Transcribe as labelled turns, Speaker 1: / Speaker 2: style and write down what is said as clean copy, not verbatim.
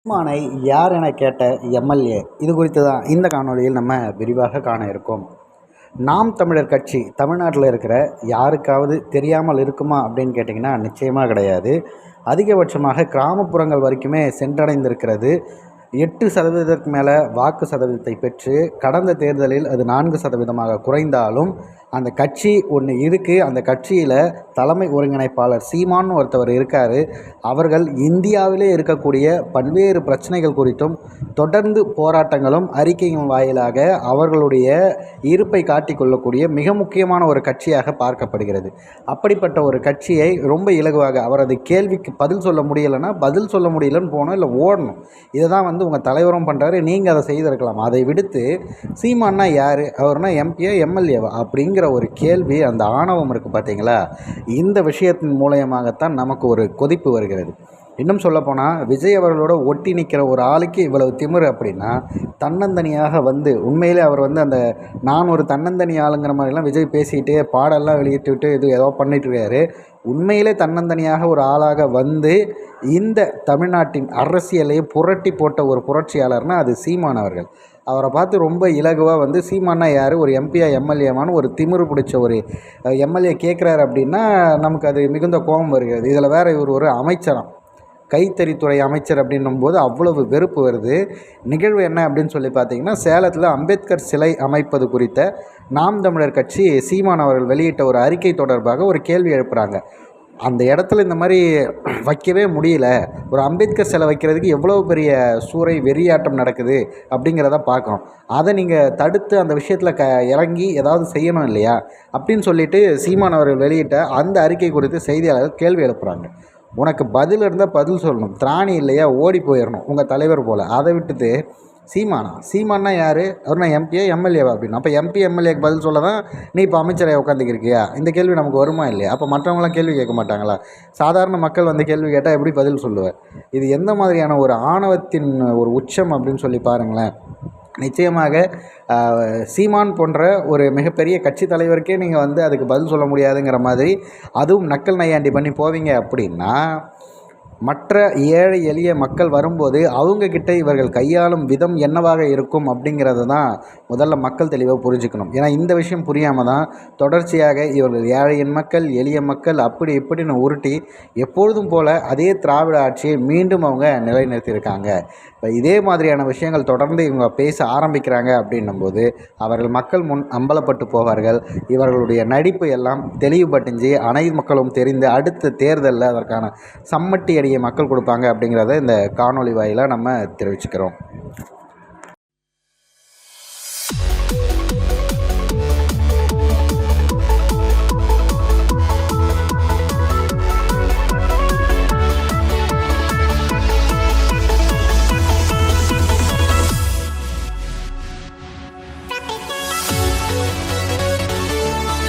Speaker 1: சீமானை யார் என கேட்ட எம்எல்ஏ இது குறித்து தான் இந்த காணொளியில் நம்ம விரிவாக காண இருக்கோம். நாம் தமிழர் கட்சி தமிழ்நாட்டில் இருக்கிற யாருக்காவது தெரியாமல் இருக்குமா அப்படின்னு கேட்டிங்கன்னா நிச்சயமாக கிடையாது. அதிகபட்சமாக கிராமப்புறங்கள் வரைக்குமே சென்றடைந்திருக்கிறது. 8% மேலே வாக்கு சதவீதத்தை பெற்று கடந்த தேர்தலில் அது 4% குறைந்தாலும் அந்த கட்சி ஒன்று இருக்குது. அந்த கட்சியில் தலைமை ஒருங்கிணைப்பாளர் சீமான்னு ஒருத்தவர் இருக்கார். அவர்கள் இந்தியாவிலே இருக்கக்கூடிய பல்வேறு பிரச்சனைகள் குறித்தும் தொடர்ந்து போராட்டங்களும் அறிக்கையும் வாயிலாக அவர்களுடைய இருப்பை காட்டிக்கொள்ளக்கூடிய மிக முக்கியமான ஒரு கட்சியாக பார்க்கப்படுகிறது. அப்படிப்பட்ட ஒரு கட்சியை ரொம்ப இலகுவாக அவரது கேள்விக்கு பதில் சொல்ல முடியலைன்னா பதில் சொல்ல முடியலன்னு போகணும், இல்லை ஓடணும். இதை தான் உங்கள் தலைவரும் பண்ணுறாரு. நீங்கள் அதை செய்திருக்கலாம். அதை விடுத்து சீமான்னா யார், அவர்னா எம்பியா எம்எல்ஏவா அப்படிங்கிற ஒரு கேள்வி, அந்த ஆணவம் இருக்குது பார்த்தீங்களா, இந்த விஷயத்தின் மூலயமாகத்தான் நமக்கு ஒரு கொதிப்பு வருகிறது. இன்னும் சொல்லப்போனால் விஜய் அவர்களோட ஒட்டி நிற்கிற ஒரு ஆளுக்கு இவ்வளவு திமிரு அப்படின்னா, தன்னந்தனியாக உண்மையிலே அவர் அந்த நான் ஒரு தன்னந்தனி ஆளுங்கிற மாதிரிலாம் விஜய் பேசிக்கிட்டு பாடெல்லாம் வெளியிட்டு இது ஏதோ பண்ணிட்டுருக்காரு. உண்மையிலே தன்னந்தனியாக ஒரு ஆளாக இந்த தமிழ்நாட்டின் அரசியலையே புரட்டி போட்ட ஒரு புரட்சியாளர்னால் அது சீமான் அவர்கள். அவரை பார்த்து ரொம்ப இலகுவாக சீமானா யார், ஒரு எம்பியா எம்எல்ஏவான்னு ஒரு திமிரு பிடிச்ச ஒரு எம்எல்ஏ கேட்குறாரு அப்படின்னா நமக்கு அது மிகுந்த கோபம் வருகிறது. இதில் வேறு இவர் ஒரு அமைச்சராம், கைத்தறித்துறை அமைச்சர் அப்படின்னும்போது அவ்வளவு வெறுப்பு வருது. நிகழ்வு என்ன அப்படின்னு சொல்லி பார்த்தீங்கன்னா, சேலத்தில் அம்பேத்கர் சிலை அமைப்பது குறித்த நாம் தமிழர் கட்சி சீமான் அவர்கள் வெளியிட்ட ஒரு அறிக்கை தொடர்பாக ஒரு கேள்வி எழுப்புகிறாங்க. அந்த இடத்துல இந்த மாதிரி வைக்கவே முடியல, ஒரு அம்பேத்கர் சிலை வைக்கிறதுக்கு எவ்வளோ பெரிய சூறை வெறியாட்டம் நடக்குது அப்படிங்கிறத பார்க்குறோம். அதை நீங்கள் தடுத்து அந்த விஷயத்தில் இறங்கி ஏதாவது செய்யணும் இல்லையா அப்படின்னு சொல்லிட்டு சீமான் அவர்கள் வெளியிட்ட அந்த அறிக்கை குறித்து செய்தியாளர்கள் கேள்வி எழுப்புகிறாங்க. உனக்கு பதில் இருந்தால் பதில் சொல்லணும், திராணி இல்லையா ஓடி போயிடணும் உங்கள் தலைவர் போல். அதை விட்டுட்டு சீமானா யார், அவர்னா எம்பியா எம்எல்ஏவா அப்படின்னு. அப்போ எம்பி எம்எல்ஏக்கு பதில் சொல்ல தான் நீ இப்போ அமைச்சரை உட்காந்துக்கிருக்கியா? இந்த கேள்வி நமக்கு வருமா இல்லையா? அப்போ மற்றவங்களாம் கேள்வி கேட்க மாட்டாங்களா? சாதாரண மக்கள் கேள்வி கேட்டால் எப்படி பதில் சொல்லுவேன்? இது எந்த மாதிரியான ஒரு ஆணவத்தின் ஒரு உச்சம் அப்படின்னு சொல்லி பாருங்களேன். நிச்சயமாக சீமான் போன்ற ஒரு மிகப்பெரிய கட்சி தலைவருக்கே நீங்கள் அதுக்கு பதில் சொல்ல முடியாதுங்கிற மாதிரி, அதுவும் நக்கல் நையாண்டி பண்ணி போவீங்க அப்படின்னா, மற்ற ஏழை எளிய மக்கள் வரும்போது அவங்கக்கிட்ட இவர்கள் கையாளும் விதம் என்னவாக இருக்கும் அப்படிங்கிறத தான் முதல்ல மக்கள் தெளிவாக புரிஞ்சுக்கணும். ஏன்னா இந்த விஷயம் புரியாமல் தான் தொடர்ச்சியாக இவர்கள் ஏழையின் மக்கள் எளிய மக்கள் அப்படி இப்படின்னு உருட்டி எப்பொழுதும் போல் அதே திராவிட ஆட்சியை மீண்டும் அவங்க நிலைநிறுத்தியிருக்காங்க. இப்போ இதே மாதிரியான விஷயங்கள் தொடர்ந்து இவங்க பேச ஆரம்பிக்கிறாங்க அப்படின்னும்போது அவர்கள் மக்கள் முன் அம்பலப்பட்டு போவார்கள். இவர்களுடைய நடிப்பு எல்லாம் தெளிவுபட்டுஞ்சு அனைத்து மக்களும் தெரிந்து அடுத்த தேர்தலில் அதற்கான சம்மட்டி அடியை மக்கள் கொடுப்பாங்க அப்படிங்கிறத இந்த காணொளி வாயிலாக நம்ம தெரிவிச்சுக்கிறோம்.